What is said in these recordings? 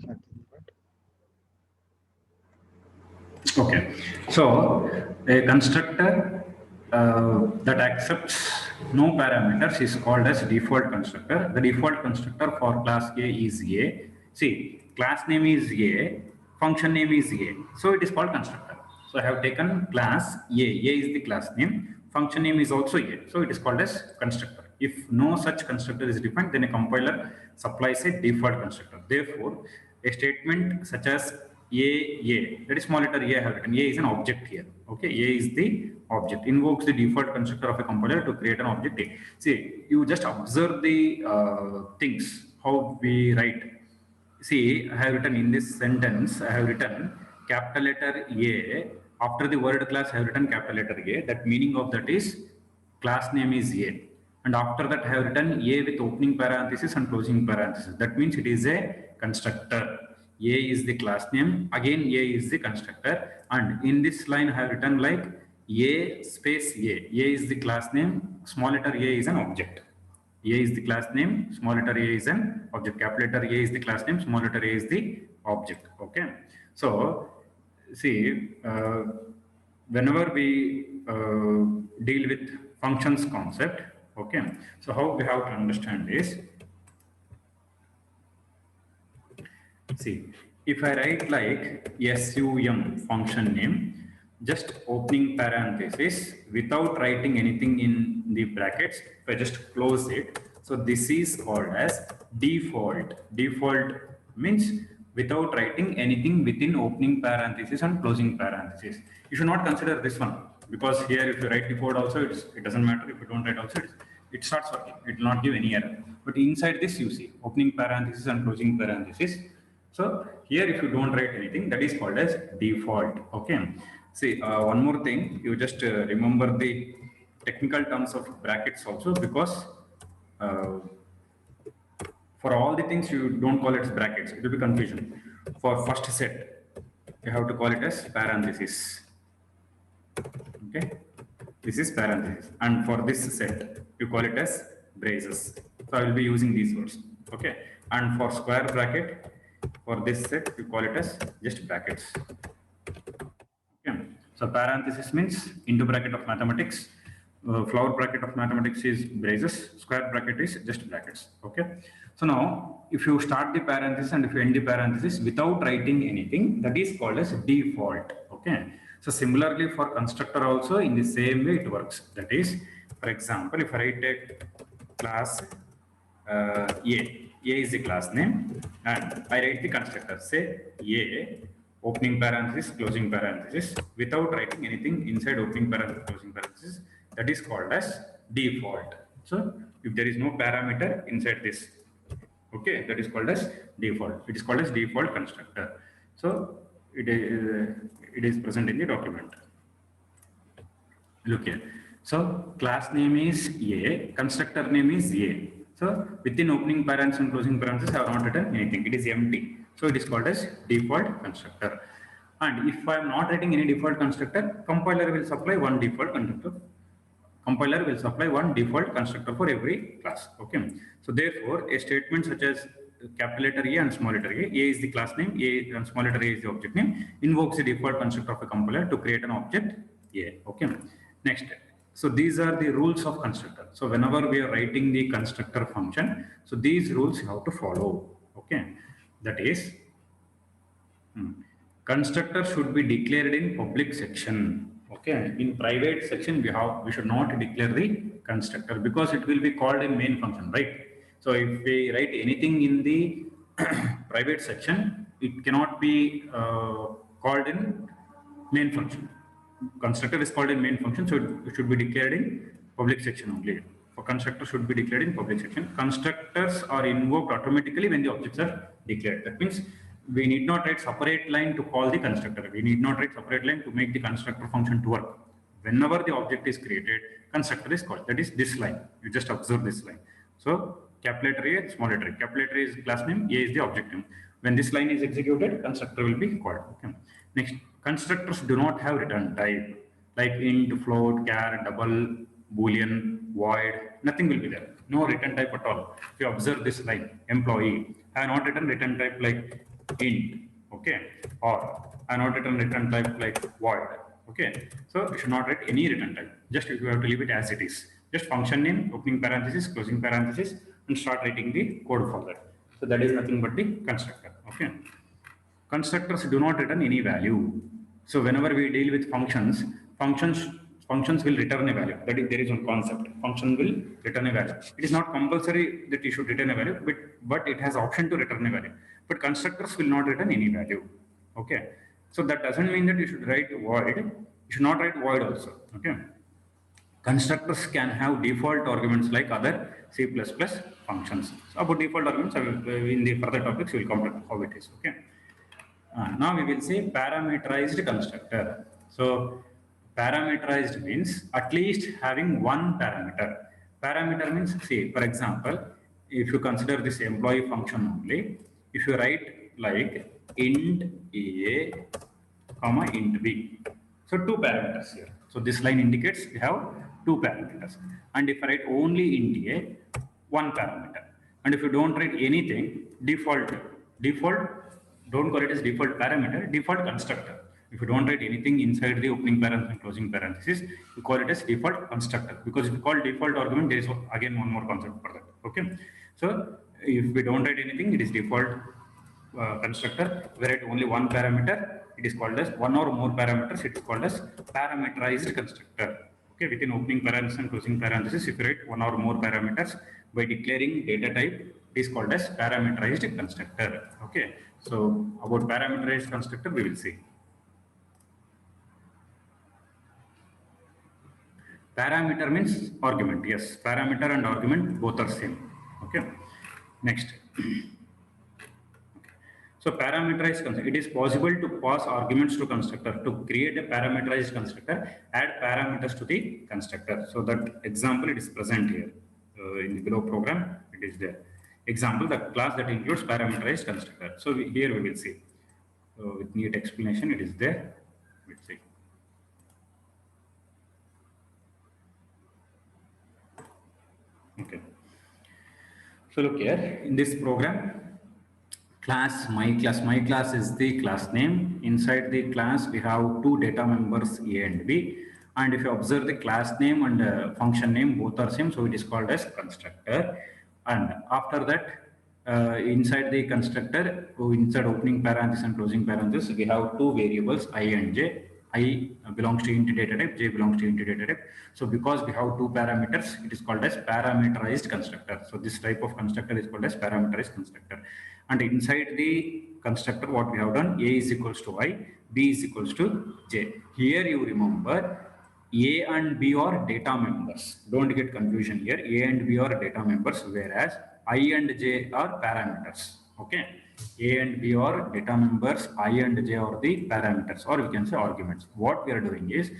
Nothing but. Okay, so a constructor that accepts no parameters is called as default constructor. The default constructor for class A is A. See, class name is A, function name is A, so it is called constructor. So I have taken class A. A is the class name. Function name is also A, so it is called as constructor. If no such constructor is defined, then a compiler supplies a default constructor. Therefore, a statement such as a, that is small letter A I have written. A is an object here. Okay, A is the object. Invokes the default constructor of a compiler to create an object A. See, you just observe the things, how we write. See, I have written in this sentence, I have written capital letter A. After the word class, I have written capital letter A. That meaning of that is class name is A. And after that, I have written A with opening parenthesis and closing parenthesis. That means it is a constructor. A is the class name. Again, A is the constructor. And in this line, I have written like A space A. A is the class name. Small letter A is an object. A is the class name, small letter A is an object, capital letter A is the class name, small letter A is the object. Okay. So, see, whenever we deal with functions concept, okay. So, how we have to understand is, see, if I write like SUM function name, just opening parenthesis without writing anything in the brackets, if I just close it, so this is called as default. Default means without writing anything within opening parenthesis and closing parenthesis. You should not consider this one because here if you write default also, it doesn't matter. If you don't write also, it starts working. It will not give any error. But inside this you see opening parenthesis and closing parenthesis. So here, if you don't write anything, that is called as default. Okay. See, one more thing, you just remember the technical terms of brackets also because for all the things you don't call it as brackets, it will be confusion. For first set, you have to call it as parenthesis. Okay. This is parenthesis. And for this set, you call it as braces. So I will be using these words. Okay. And for square bracket, for this set, you call it as just brackets. Okay. So parenthesis means into bracket of mathematics. Flower bracket of mathematics is braces. Square bracket is just brackets. Okay. So now, if you start the parenthesis and if you end the parenthesis without writing anything, that is called as default. Okay. So similarly for constructor also in the same way it works. That is, for example, if I write a class A is the class name and I write the constructor, say A, opening parenthesis, closing parenthesis, without writing anything inside opening parenthesis, closing parenthesis, that is called as default. So if there is no parameter inside this, okay, that is called as default. It is called as default constructor. So it is present in the document. Look here. So class name is A, constructor name is A. So within opening parenthesis and closing parenthesis, I have not written anything. It is empty. So it is called as default constructor. And if I am not writing any default constructor, compiler will supply one default constructor. Compiler will supply one default constructor for every class. Okay. So therefore, a statement such as capital letter A and small letter A is the class name, A and small letter A is the object name, invokes the default constructor of a compiler to create an object A. Okay. Next. So these are the rules of constructor. So whenever we are writing the constructor function, so these rules you have to follow. Okay. That is, constructor should be declared in public section. Okay. In private section, we should not declare the constructor because it will be called a main function, right? So if we write anything in the private section, it cannot be called in main function. Constructor is called in main function, so it should be declared in public section only. For constructor should be declared in public section. Constructors are invoked automatically when the objects are declared. That means we need not write separate line to call the constructor. We need not write separate line to make the constructor function to work. Whenever the object is created, constructor is called. That is this line. You just observe this line. So capital letter A, small letter A. Capital letter A is class name, A is the object name. When this line is executed, constructor will be called. Okay. Next, constructors do not have return type like int, float, char, double, boolean, void. Nothing will be there. No return type at all. If you observe this line, employee, I have not written return type like int, okay, or I not written return type like void, okay. So you should not write any return type. Just you have to leave it as it is. Just function name, opening parenthesis, closing parenthesis, and start writing the code for that. So that is nothing but the constructor, okay. Constructors do not return any value. So whenever we deal with functions will return a value. That is, there is one concept. Function will return a value. It is not compulsory that you should return a value, but it has option to return a value. But constructors will not return any value. Okay. So that doesn't mean that you should write void. You should not write void also. Okay. Constructors can have default arguments like other C++ functions. So about default arguments, in the further topics, we will come to how it is. Okay. Now we will say parameterized constructor. So parameterized means at least having one parameter. Parameter means, see, for example, if you consider this employee function only, if you write like int A, comma int B. So two parameters here. So this line indicates we have two parameters. And if I write only int A, one parameter. And if you don't write anything, default, don't call it as default parameter, default constructor. If you don't write anything inside the opening parenthesis and closing parenthesis, you call it as default constructor. Because if you call default argument, there is again one more concept for that. Okay. So if we don't write anything, it is default constructor. We write only one parameter, it is called as one or more parameters, it is called as parameterized constructor. Okay, within opening parenthesis and closing parenthesis, if you write one or more parameters by declaring data type, it is called as parameterized constructor. Okay, so about parameterized constructor, we will see. Parameter means argument. Yes, parameter and argument both are same. Okay, next. So parameterized constructor, it is possible to pass arguments to constructor. To create a parameterized constructor, add parameters to the constructor. So that example, it is present here in the below program, it is there. Example, the class that includes parameterized constructor. So here we will see. With neat explanation, it is there. We'll see. Okay. So look here, in this program, my class is the class name. Inside the class we have two data members A and B, and if you observe the class name and function name, both are same, so it is called as constructor. And after that, inside the constructor, inside opening parenthesis and closing parenthesis, we have two variables I and J. I belongs to int data type, J belongs to int data type. So because we have two parameters, it is called as parameterized constructor. So this type of constructor is called as parameterized constructor. And inside the constructor, what we have done, A is equals to I, B is equals to J. Here you remember, A and B are data members. Don't get confusion here. A and B are data members, whereas I and J are parameters. Okay. A and B are data members, I and J are the parameters, or we can say arguments. What we are doing is,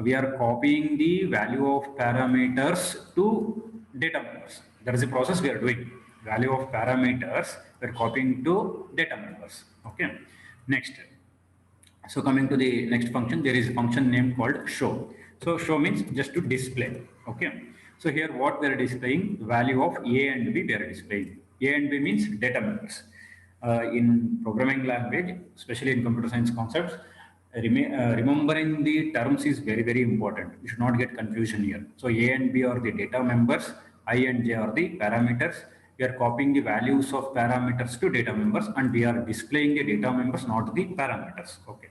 we are copying the value of parameters to data members. That is the process we are doing. Value of parameters we are copying to data members. Okay. Next. So coming to the next function, there is a function name called show. So show means just to display. Okay. So here what we are displaying, value of A and B we are displaying. A and B means data members. In programming language, especially in computer science concepts, remembering the terms is very, very important. You should not get confusion here. So A and B are the data members, I and J are the parameters. We are copying the values of parameters to data members, and we are displaying the data members, not the parameters. Okay.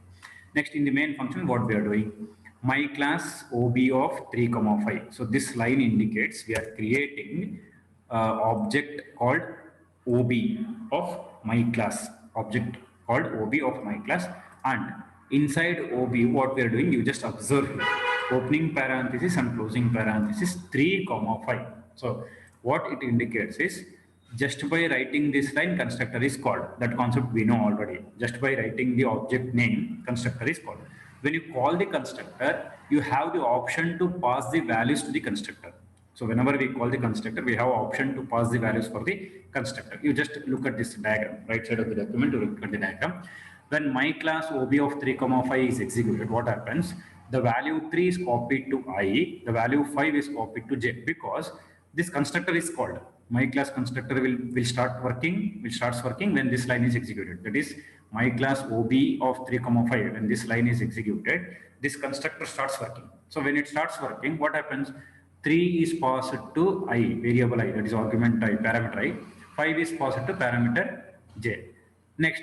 Next, in the main function, what we are doing, my class OB of 3, 5. So this line indicates we are creating object called OB of my class, object called OB of my class, and inside OB what we are doing, you just observe here, opening parenthesis and closing parenthesis 3, 5. So what it indicates is, just by writing this line, constructor is called. That concept we know already. Just by writing the object name, constructor is called. When you call the constructor, you have the option to pass the values to the constructor. So whenever we call the constructor, we have option to pass the values for the constructor. You just look at this diagram, right side of the document, you look at the diagram. When my class OB of 3, 5 is executed, what happens? The value 3 is copied to I, the value 5 is copied to J, because this constructor is called. My class constructor will starts working when this line is executed. That is my class OB of 3 comma 5. When this line is executed, this constructor starts working. So when it starts working, what happens? 3 is passed to I, variable I, that is argument I, parameter I. 5 is passed to parameter J. Next,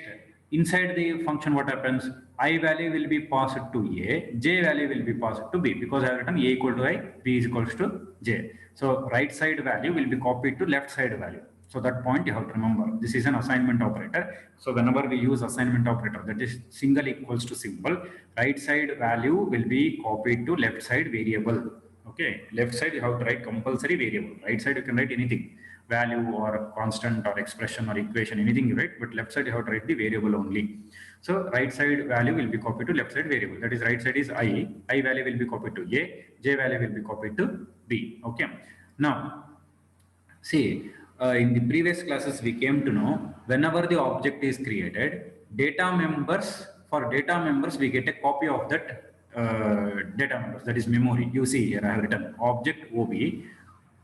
inside the function, what happens? I value will be passed to A, J value will be passed to B, because I have written A equal to I, B is equals to J. So right side value will be copied to left side value. So that point you have to remember. This is an assignment operator. So whenever we use assignment operator, that is single equals to symbol, right side value will be copied to left side variable. Okay, left side you have to write compulsory variable. Right side you can write anything, value or constant or expression or equation, anything you write, but left side you have to write the variable only. So right side value will be copied to left side variable. That is right side is I value will be copied to A, J value will be copied to B. Okay. Now, see, in the previous classes we came to know whenever the object is created, for data members we get a copy of that data members, that is memory. You see here I have written object OB.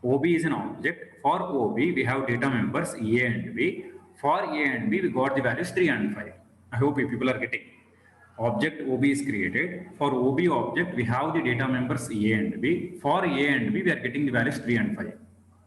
OB is an object. For OB we have data members A and B. For A and B we got the values 3 and 5. I hope you people are getting. Object OB is created. For OB object, we have the data members A and B. For A and B, we are getting the values 3 and 5.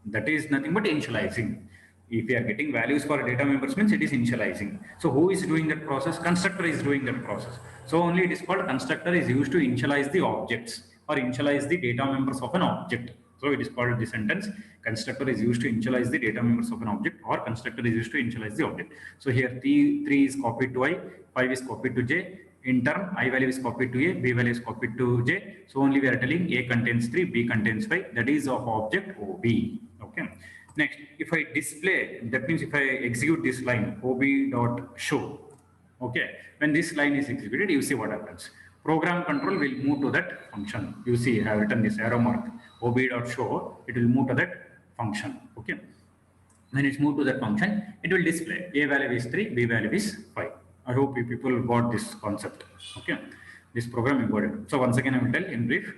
That is nothing but initializing. If we are getting values for data members, means it is initializing. So who is doing that process? Constructor is doing that process. So only it is called constructor is used to initialize the objects or initialize the data members of an object. So it is called the sentence. Constructor is used to initialize the data members of an object, or constructor is used to initialize the object. So here 3 is copied to I, 5 is copied to J. In turn, I value is copied to A, B value is copied to J. So only we are telling A contains 3, B contains 5. That is of object OB. Okay. Next, if I display, that means if I execute this line OB.show. Okay. When this line is executed, you see what happens. Program control will move to that function. You see, I have written this arrow mark OB.show. It will move to that function. Okay. When it's moved to that function, it will display A value is 3, B value is 5. I hope you people got this concept. Okay, this program you got it. So once again, I will tell in brief.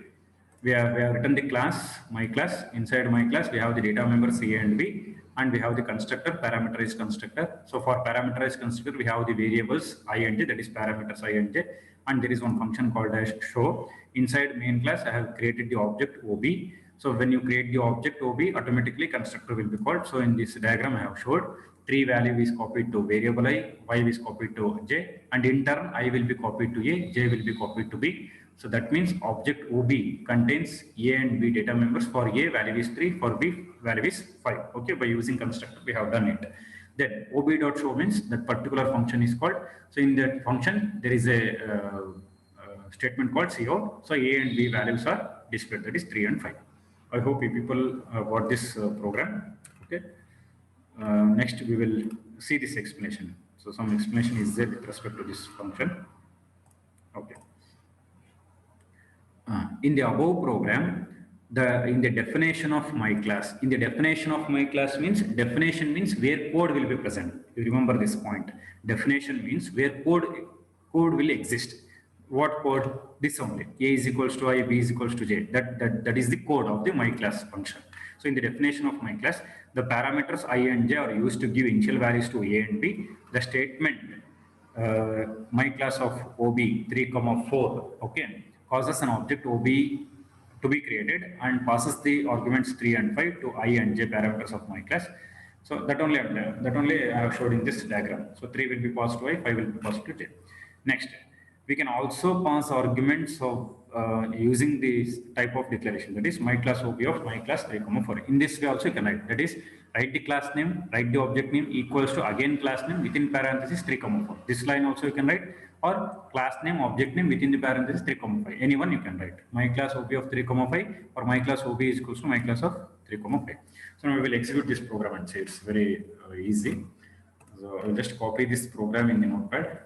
We have written the class, my class. Inside my class, we have the data members A and B, and we have the constructor, parameterized constructor. So for parameterized constructor, we have the variables I and J, that is parameters I and J, and there is one function called as show. Inside main class, I have created the object OB. So when you create the object OB, automatically constructor will be called. So in this diagram I have showed 3 value is copied to variable I, 5 is copied to J, and in turn I will be copied to A, J will be copied to B. So that means object OB contains A and B data members. For A value is 3, for B value is 5. Okay, by using constructor we have done it. Then ob.show means that particular function is called. So in that function there is a statement called cout. So A and B values are displayed, that is 3 and 5. I hope you people got this program. Okay. Next, we will see this explanation. So some explanation is there with respect to this function. Okay. In the above program, in the definition of my class, definition means where code will be present. You remember this point. Definition means where code will exist. What code? This only. A is equals to I, B is equals to J. That is the code of the my class function. So in the definition of my class, the parameters I and J are used to give initial values to A and B. The statement my class of OB 3, 4, okay, causes an object OB to be created and passes the arguments 3 and 5 to I and J parameters of my class. So that only I have showed in this diagram. So 3 will be passed to I, 5 will be passed to J. Next, we can also pass arguments of using this type of declaration, that is my class OB of my class 3, 4. In this way also you can write, that is write the class name, write the object name equals to again class name within parenthesis 3, 4. This line also you can write, or class name, object name within the parenthesis 3, 5. Anyone you can write. My class OB of 3, 5 or my class OB is equals to my class of 3, 5. So now we will execute this program and say it's very easy. So I will just copy this program in the notepad.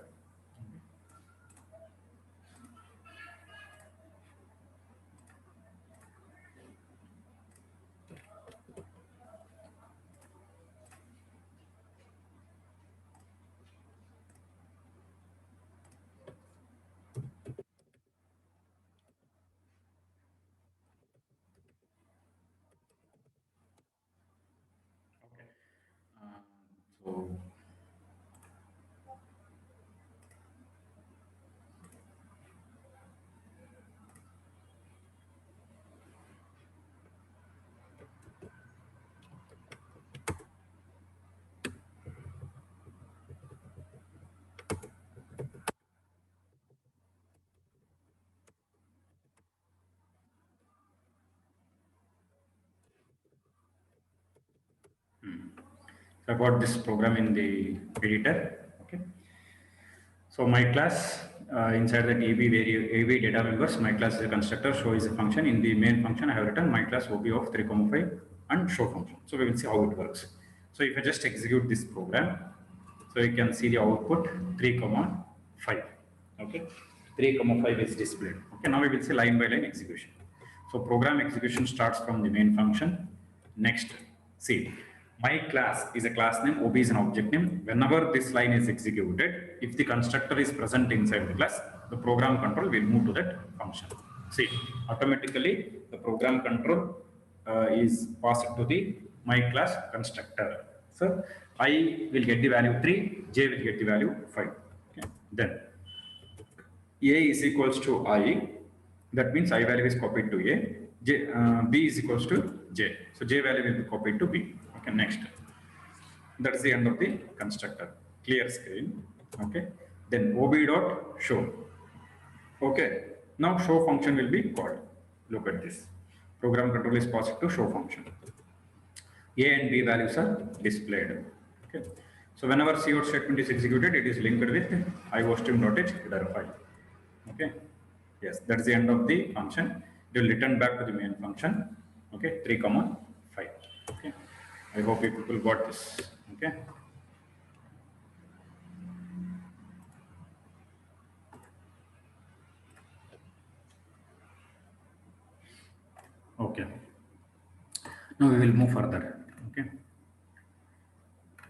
I got this program in the editor. Okay. So my class inside that AB data members, my class is a constructor, show is a function. In the main function, I have written my class OB of 3, 5 and show function. So we will see how it works. So if I just execute this program, so you can see the output 3, 5. Okay, 3, 5 is displayed. Okay, now we will see line by line execution. So program execution starts from the main function. Next, see, my class is a class name, OB is an object name. Whenever this line is executed, if the constructor is present inside the class, the program control will move to that function. See, automatically the program control is passed to the my class constructor. So I will get the value 3, J will get the value 5. Okay. Then A is equals to I, that means I value is copied to A, B is equals to J. So J value will be copied to B. Okay, next. That's the end of the constructor. Clear screen. Okay. Then OB dot show. Okay. Now show function will be called. Look at this. Program control is passed to show function. A and B values are displayed. Okay. So whenever cout statement is executed, it is linked with iostream.h header file. Okay. Yes, that's the end of the function. It will return back to the main function. Okay, 3, 5. Okay. I hope you people got this. Okay. Okay. Now we will move further. Okay.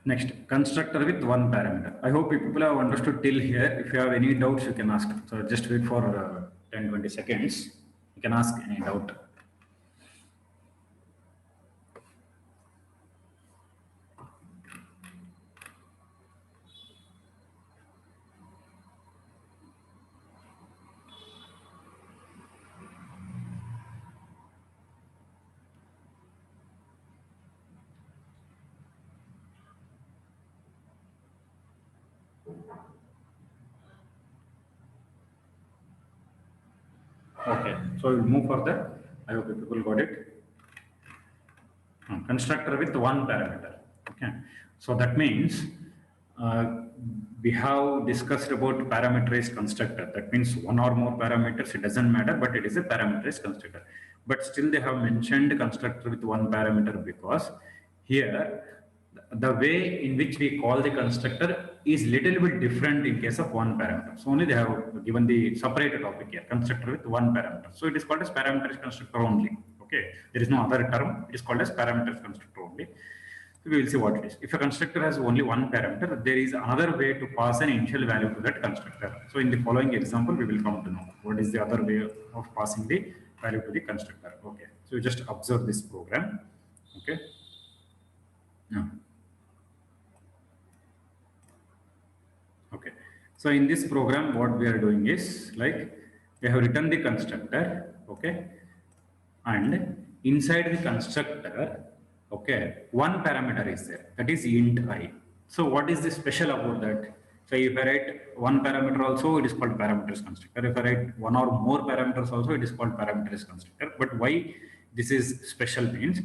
Next, constructor with one parameter. I hope you people have understood till here. If you have any doubts, you can ask. So just wait for 10-20 seconds. You can ask any doubt. Okay, so we'll move further. I hope people got it. Constructor with one parameter. Okay, so that means we have discussed about parameterized constructor. That means one or more parameters, it doesn't matter, but it is a parameterized constructor. But still they have mentioned constructor with one parameter because here the way in which we call the constructor is little bit different in case of one parameter. So only they have given the separated topic here, constructor with one parameter. So it is called as parameterized constructor only. Okay, there is no other term. It is called as parameterized constructor only. So we will see what it is. If a constructor has only one parameter, there is another way to pass an initial value to that constructor. So in the following example, we will come to know what is the other way of passing the value to the constructor. Okay, so you just observe this program. Okay. Now. Okay, so in this program, what we are doing is like we have written the constructor, okay, and inside the constructor, okay, one parameter is there, that is int I. So what is the special about that? So if I write one parameter also, it is called parameters constructor. If I write one or more parameters also, it is called parameters constructor. But why this is special means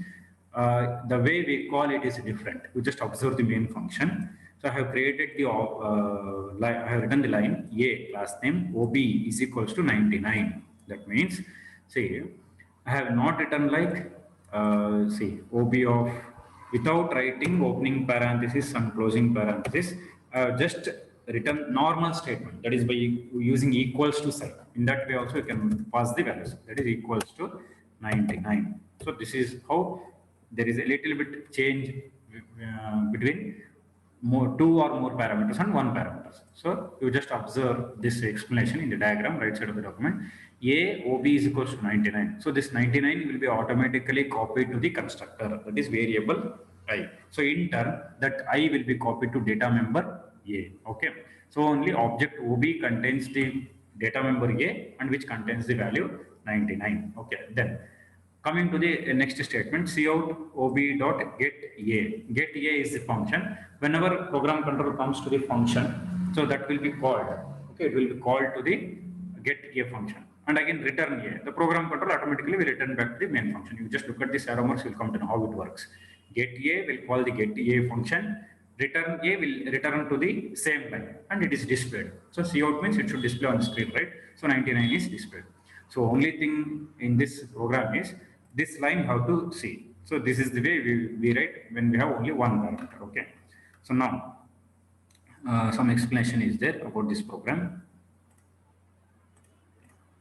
the way we call it is different. We just observe the main function. So I have created the I have written the line A class name OB is equals to 99. That means, see, I have not written like see OB of without writing opening parenthesis and closing parenthesis. I have just written normal statement, that is by using equals to sign. In that way also you can pass the values, that is equals to 99. So this is how there is a little bit change between two or more parameters and one parameters. So you just observe this explanation in the diagram right side of the document. A OB is equals to 99. So this 99 will be automatically copied to the constructor, that is variable I. So in turn, that I will be copied to data member A. Okay. So only object OB contains the data member A and which contains the value 99. Okay. Then coming to the next statement, cout OB dot get A. Get A is the function. Whenever program control comes to the function, so that will be called. Okay. It will be called to the get A function. And again return A. The program control automatically will return back to the main function. You just look at this arrow marks, you will come to know how it works. Get A will call the get A function. Return A will return to the same line and it is displayed. So cout means it should display on the screen, right? So 99 is displayed. So only thing in this program is this line how to see. So this is the way we write when we have only one parameter. Okay. So now some explanation is there about this program.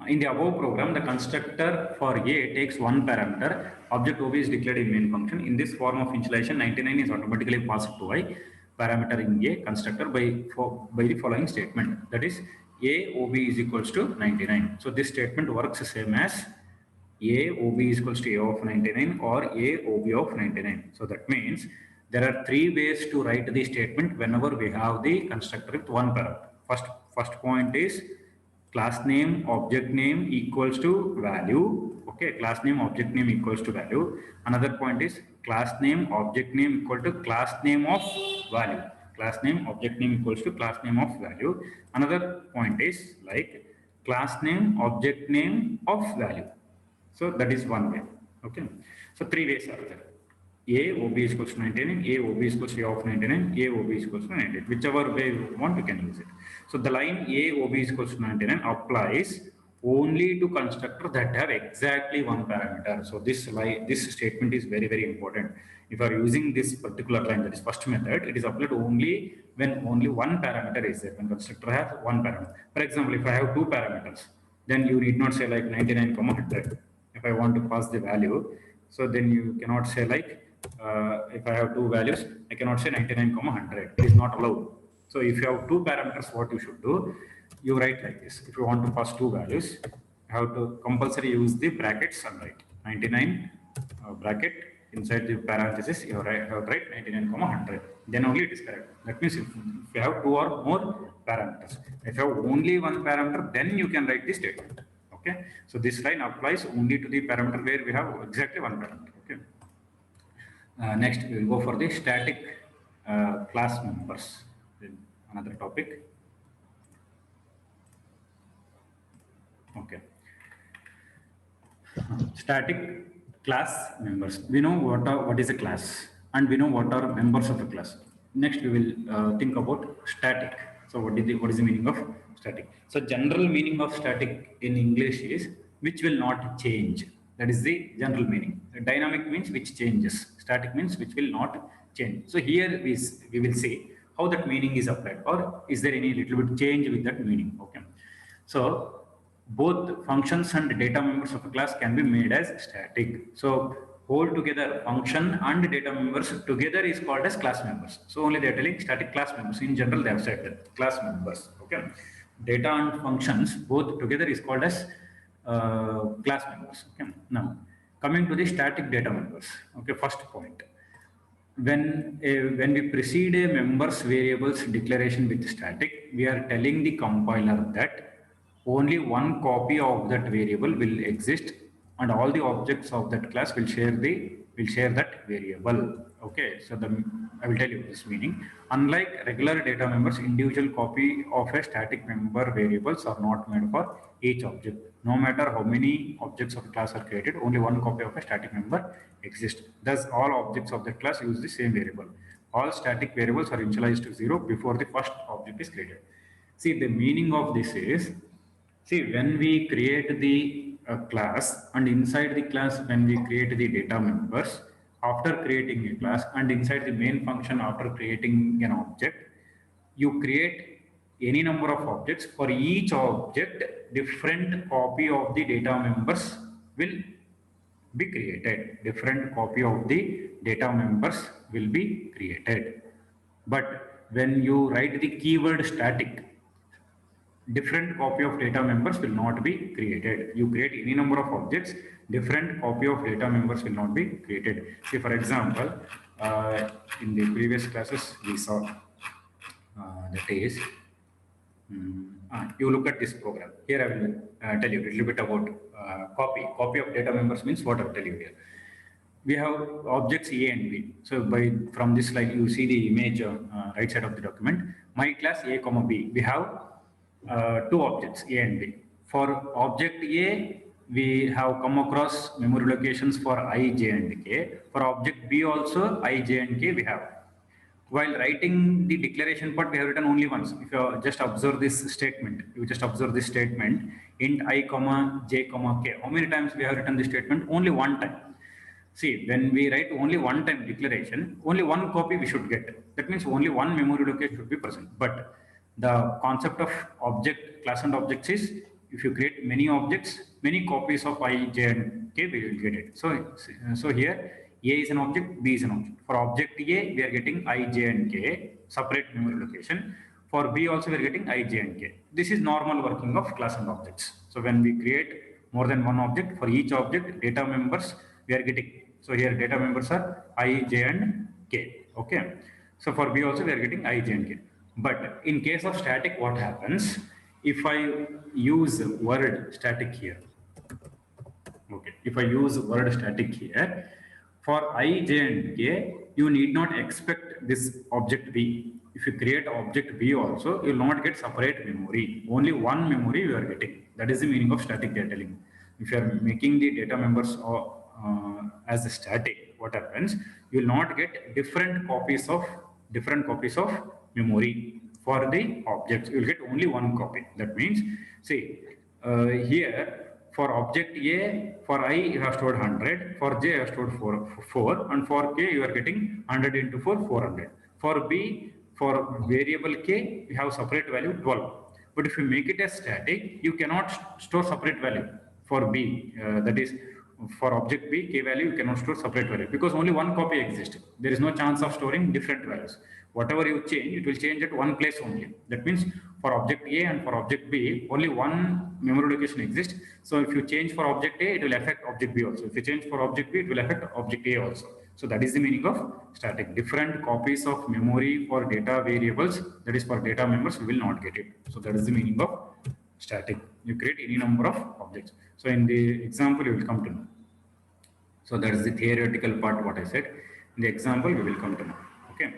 In the above program, the constructor for A takes one parameter. Object OB is declared in main function. In this form of initialization, 99 is automatically passed to Y parameter in A constructor by the following statement. That is, A OB is equals to 99. So this statement works same as A OB is equals to A of 99 or A OB of 99. So that means there are three ways to write the statement whenever we have the constructor with one parameter. First point is class name object name equals to value. Okay, class name object name equals to value. Another point is class name object name equal to class name of value. Class name object name equals to class name of value. Another point is like class name object name of value. So that is one way. Okay, so three ways are there. A OB is equals to 99, A OB is equals to A of 99, A OB is equals to 98. Whichever way you want, you can use it. So the line A OB is equals to 99 applies only to constructor that have exactly one parameter. So this statement is very, very important. If you are using this particular line, that is first method, it is applied only when only one parameter is there, when constructor has one parameter. For example, if I have two parameters, then you need not say like 99, 100. If I want to pass the value, so then you cannot say like, if I have two values, I cannot say 99, 100. It is not allowed. So if you have two parameters, what you should do, you write like this. If you want to pass two values, you have to compulsory use the brackets and write 99 bracket inside the parenthesis. You have to write 99, 100. Then only it is correct. That means if you have two or more parameters. If you have only one parameter, then you can write the statement. Okay. So this line applies only to the parameter where we have exactly one parameter. Okay. Next, we will go for the static class members. Another topic. Okay. Static class members. We know what is a class, and we know what are members of a class. Next, we will think about static. So, what is the meaning of static? So, general meaning of static in English is which will not change. That is the general meaning. The dynamic means which changes. Static means which will not change. So here we will see how that meaning is applied, or is there any little bit change with that meaning. Okay. So both functions and data members of a class can be made as static. So whole together function and data members together is called as class members. So only they are telling static class members. In general, they have said that class members. Okay. Data and functions both together is called as class members. Okay. Now coming to the static data members. Okay, first point. When we precede a members variables declaration with static, we are telling the compiler that only one copy of that variable will exist, and all the objects of that class will share that variable. Okay, so I will tell you this meaning. Unlike regular data members, individual copy of a static member variables are not made for each object. No matter how many objects of a class are created, only one copy of a static member exists. Thus, all objects of that class use the same variable. All static variables are initialized to 0 before the first object is created. See, the meaning of this is, see, when we create the class, and inside the class, when we create the data members, after creating a class, and inside the main function after creating an object, you create any number of objects. For each object, different copy of the data members will be created. Different copy of the data members will be created. But when you write the keyword static, different copy of data members will not be created. You create any number of objects, different copy of data members will not be created. Say for example, in the previous classes we saw. That is, you look at this program. Here I will tell you a little bit about copy of data members means what I will tell you here. We have objects A and B. So from this slide you see the image right side of the document. My class A comma B. We have two objects A and B. For object A, we have come across memory locations for I, J and K. For object B also I, J and K we have. While writing the declaration part, we have written only once. If you just observe this statement, int I comma j comma k. How many times we have written this statement? Only one time. See, when we write only one time declaration, only one copy we should get. That means only one memory location should be present. But the concept of object, class and objects is, if you create many objects, many copies of I, J and K, we will get it. So here, A is an object, B is an object. For object A, we are getting I, J and K, separate memory location. For B also we are getting I, J and K. This is normal working of class and objects. So when we create more than one object, for each object, data members we are getting. So here data members are I, J and K. Okay. So for B also we are getting I, J and K. But in case of static, what happens? If I use word static here, okay, if I use word static here, for I, J and K, you need not expect this object B. If you create object B also, you will not get separate memory. Only one memory you are getting. That is the meaning of static data link. If you are making the data members as a static, what happens? You will not get different copies of memory for the objects. You will get only one copy. That means, see, here for object A, for I you have stored 100, for J you have stored 4, and for K you are getting 100 into 4, 400. For B, for variable K, you have separate value 12. But if you make it as static, you cannot store separate value for B. That is, for object B, K value, you cannot store separate value because only one copy exists. There is no chance of storing different values. Whatever you change, it will change at one place only. That means for object A and for object B, only one memory location exists. So if you change for object A, it will affect object B also. If you change for object B, it will affect object A also. So that is the meaning of static. Different copies of memory for data variables, that is for data members, we will not get it. So that is the meaning of static. You create any number of objects. So in the example, you will come to know. So that is the theoretical part, what I said. In the example, we will come to know. Okay.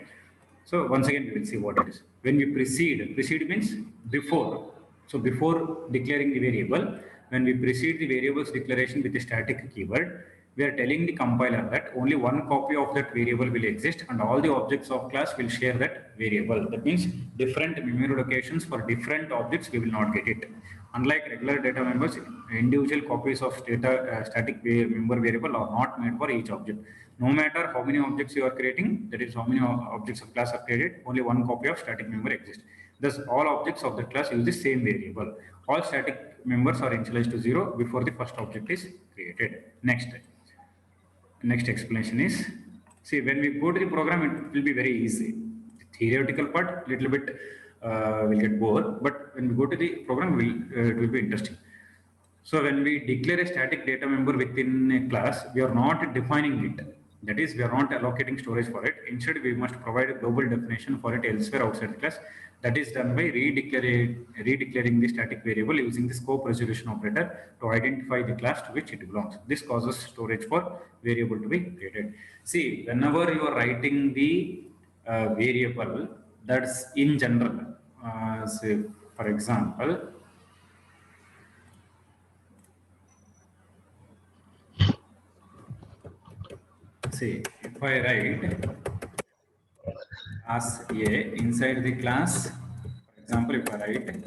So once again, we will see what it is. When we precede means before. So before declaring the variable, when we precede the variable's declaration with the static keyword, we are telling the compiler that only one copy of that variable will exist and all the objects of class will share that variable. That means different memory locations for different objects, we will not get it. Unlike regular data members, individual copies of static member variable are not made for each object. No matter how many objects you are creating, that is how many objects of class are created, only one copy of static member exists. Thus, all objects of the class use the same variable. All static members are initialized to 0 before the first object is created. Next explanation is, see, when we go to the program, it will be very easy. The theoretical part, little bit will get bored, but when we go to the program, it will be interesting. So when we declare a static data member within a class, we are not defining it. That is, we are not allocating storage for it. Instead, we must provide a global definition for it elsewhere outside the class. That is done by redeclaring the static variable using the scope resolution operator to identify the class to which it belongs. This causes storage for variable to be created. See, whenever you are writing the variable, that's in general. Say, for example, see, if I write as A inside the class, for example, if I write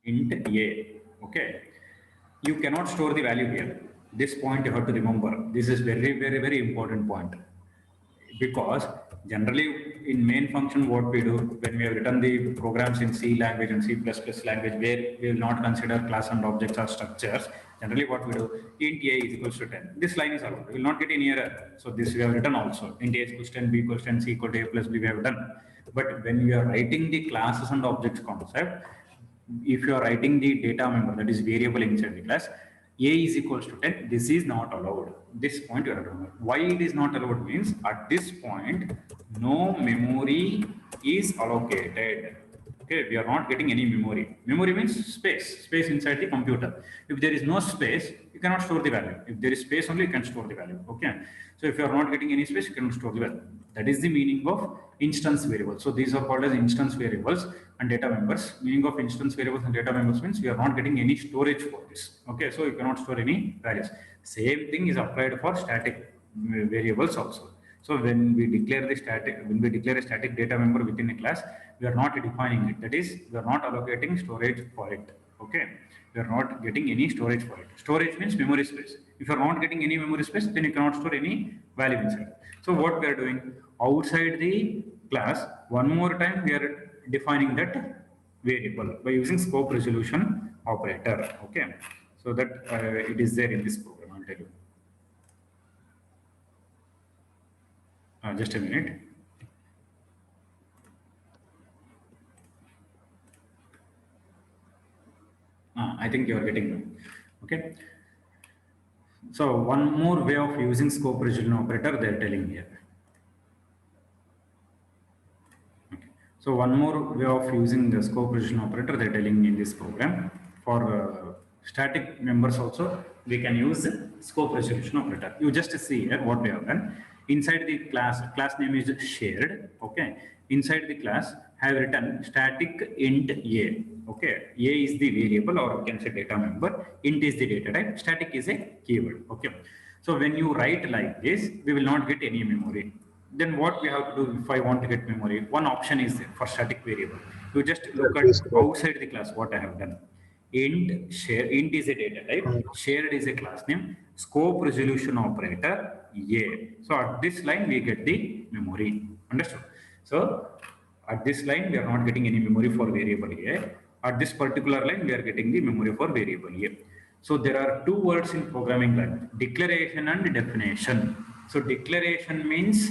int A, okay, you cannot store the value here. This point you have to remember. This is very important point, because generally in main function what we do when we have written the programs in C language and C++ language, where we will not consider class and objects or structures, generally what we do, int A is equals to 10. This line is allowed. We will not get any error. So this we have written also. Int A is equals to 10, B equals to 10, C equal to A plus B we have done. But when we are writing the classes and objects concept, if you are writing the data member, that is variable inside the class, A is equals to 10, this is not allowed. This point you have to remember. Why it is not allowed means at this point, no memory is allocated. Okay, we are not getting any memory. Memory means space inside the computer. If there is no space, you cannot store the value. If there is space only, you can store the value. Okay, so if you are not getting any space, you cannot store the value. That is the meaning of instance variables. So these are called as instance variables and data members. Meaning of instance variables and data members means we are not getting any storage for this. Okay, so you cannot store any values. Same thing is applied for static variables also. So when we declare a static data member within a class, we are not defining it. That is, we are not allocating storage for it. Okay, we are not getting any storage for it. Storage means memory space. If you are not getting any memory space, then you cannot store any value inside. So what we are doing outside the class, one more time we are defining that variable by using scope resolution operator. Okay, so that it is there in this program. I'll tell you. Just a minute. I think you are getting me. Okay. So one more way of using scope resolution operator they are telling here. Okay. So one more way of using the scope resolution operator they are telling in this program. For static members also we can use scope resolution operator. You just see here what we have done. Inside the class name is shared. Okay. Inside the class have written static int a. Okay, a is the variable, or we can say data member. Int is the data type. Static is a keyword. Okay. So when you write like this, we will not get any memory. Then what we have to do if I want to get memory? One option is for static variable. You just look at outside the class what I have done. Int share. Int is a data type. Shared is a class name. Scope resolution operator a. So at this line we get the memory. Understood? So at this line we are not getting any memory for variable a. At this particular line we are getting the memory for variable a. So there are two words in programming language: declaration and definition. So declaration means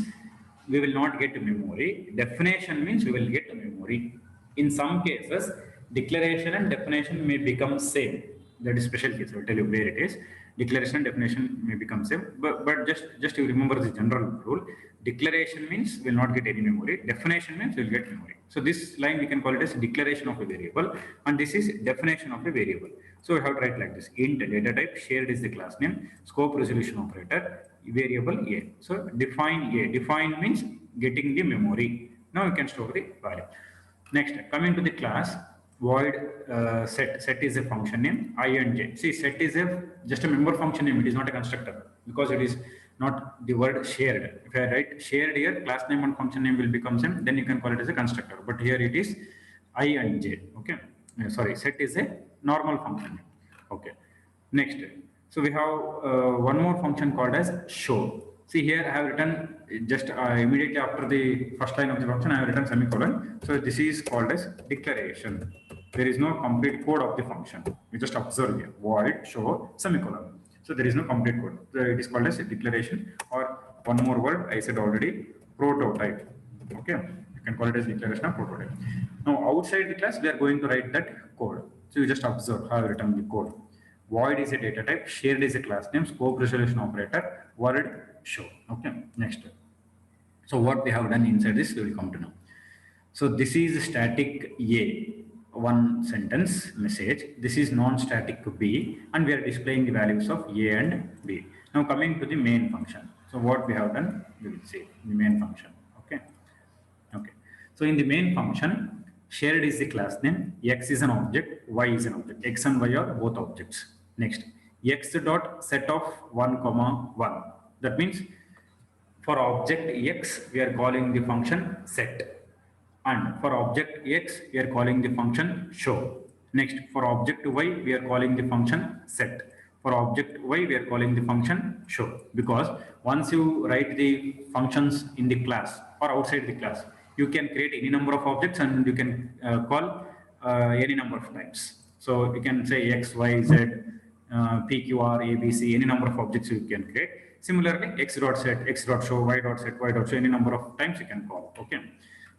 we will not get memory. Definition means we will get memory. In some cases, declaration and definition may become same. That is special case. I will tell you where it is. Declaration and definition may become same, but just you remember the general rule. Declaration means we will not get any memory. Definition means we will get memory. So this line we can call it as declaration of a variable, and this is definition of a variable. So we have to write like this: int data type, shared is the class name, scope resolution operator, variable a. So define a. Define means getting the memory. Now you can store the value. Next, coming to the class, void set. Set is a function name, I and j. See, set is just a member function name. It is not a constructor because it is not the word shared. If I write shared here, class name and function name will become same. Then you can call it as a constructor. But here it is I and j. Okay. Sorry, set is a normal function name. Okay. Next, so we have one more function called as show. See here I have written just immediately after the first line of the function I have written semicolon. So this is called as declaration. There is no complete code of the function. We just observe here void show semicolon. So there is no complete code. So it is called as a declaration, or one more word I said already, prototype. Okay, you can call it as declaration or prototype. Now outside the class we are going to write that code. So you just observe how I have written the code. Void is a data type, shared is a class name, scope resolution operator, word show. Okay, next. So what we have done inside this we will come to know. So this is static A, one sentence message. This is non-static B, and we are displaying the values of A and B. Now coming to the main function. So what we have done, we will see the main function. Okay. Okay. So in the main function, shared is the class name, X is an object, Y is an object. X and Y are both objects. Next, X dot set of 1, 1. That means for object X, we are calling the function set. And for object X, we are calling the function show. Next, for object Y, we are calling the function set. For object Y, we are calling the function show. Because once you write the functions in the class or outside the class, you can create any number of objects and you can call any number of times. So you can say X, Y, Z, PQR, ABC, any number of objects you can create. Similarly, X dot set, X dot show, Y dot set, Y dot show, any number of times you can call. Okay.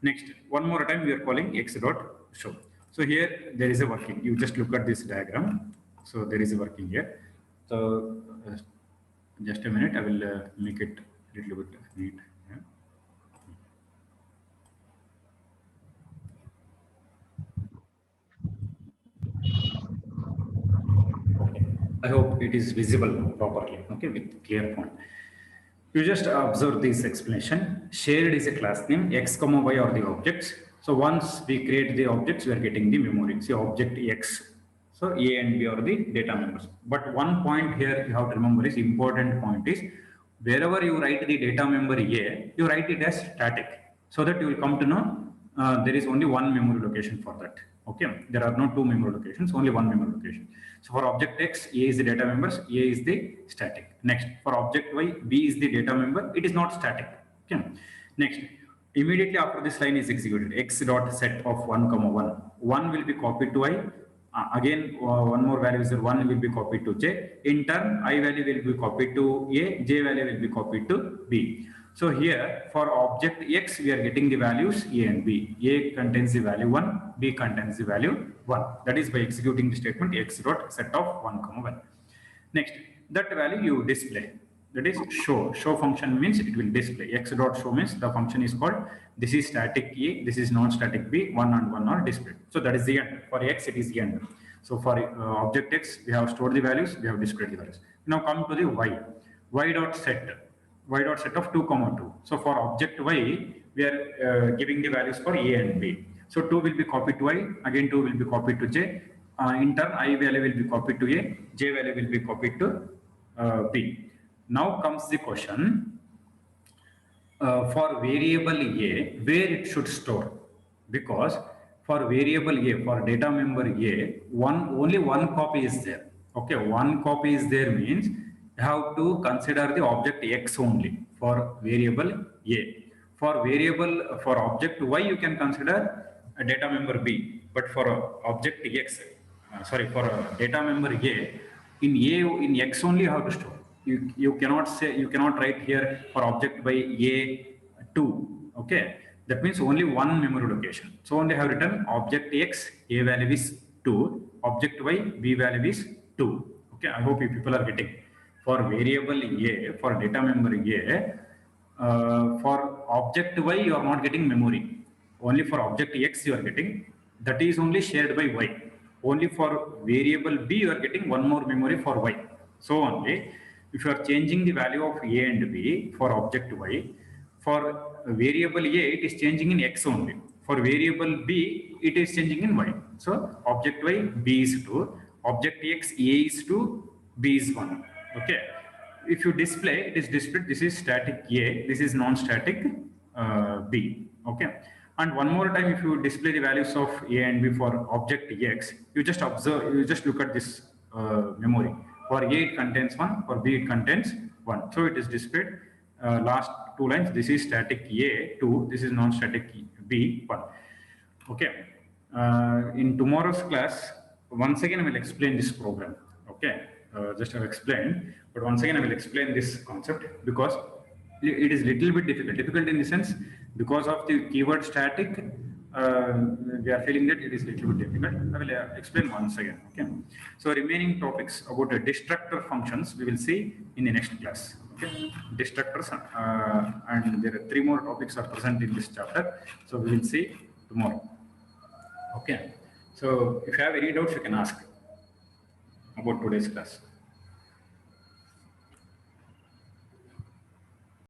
Next, one more time we are calling X dot show. So here there is a working. You just look at this diagram. So there is a working here. So just a minute, I will make it a little bit neat. Yeah. Okay. I hope it is visible properly. Okay, with clear font. You just observe this explanation. Shared is a class name. X comma y are the objects. So once we create the objects, we are getting the memory. See object X. So A and B are the data members. But one point here you have to remember is important point is wherever you write the data member A, you write it as static. So that you will come to know there is only one memory location for that. Okay, there are no two memory locations, only one memory location. So for object X, A is the data members, A is the static. Next, for object Y, B is the data member, it is not static. Okay. Next, immediately after this line is executed, X dot set of 1 comma 1, 1 will be copied to I. Again, one more value is 1 will be copied to J. In turn, I value will be copied to A, J value will be copied to B. So here for object X, we are getting the values A and B. A contains the value 1, B contains the value 1. That is by executing the statement X dot set of 1 comma 1. Next, that value you display. That is show. Show function means it will display. X dot show means the function is called this is static A, this is non-static B, 1 and 1 are displayed. So that is the end. For X, it is the end. So for object X, we have stored the values, we have displayed the values. Now come to the Y. Y dot set of 2 comma 2. So for object Y, we are giving the values for A and B. So 2 will be copied to I, again 2 will be copied to J. In turn, I value will be copied to A, J value will be copied to B. Now comes the question for variable A, where it should store, because for variable A, for data member A, only one copy is there. Okay, one copy is there means you have to consider the object X only for variable A. For object Y, you can consider a data member B, but for object X, for data member A, in X only you have to store. You cannot write here for object by A2. Okay, that means only one memory location. So only have written object X, A value is 2, object Y, B value is 2. Okay, I hope you people are getting. For variable A, for data member A, for object Y, you are not getting memory. Only for object X you are getting. That is only shared by Y. Only for variable B, you are getting one more memory for Y. So only, if you are changing the value of A and B for object Y, for variable A, it is changing in X only. For variable B, it is changing in Y. So object Y, B is 2. Object X, A is 2, B is 1. Okay. If you display, it is displayed. This is static A, this is non-static B. Okay. And one more time, if you display the values of A and B for object X, you just observe, you just look at this memory. For A, it contains 1, for B, it contains 1. So it is displayed. Last two lines, this is static A, 2, this is non-static B, 1. Okay. In tomorrow's class, once again, I will explain this program. Okay. Just have explained, but once again, I will explain this concept because it is little bit difficult. Difficult in the sense because of the keyword static, we are feeling that it is little bit difficult. I will explain once again. Okay. So remaining topics about the destructor functions we will see in the next class. Okay. Destructors and there are 3 more topics are present in this chapter. So we will see tomorrow. Okay. So if you have any doubts, you can ask about today's class.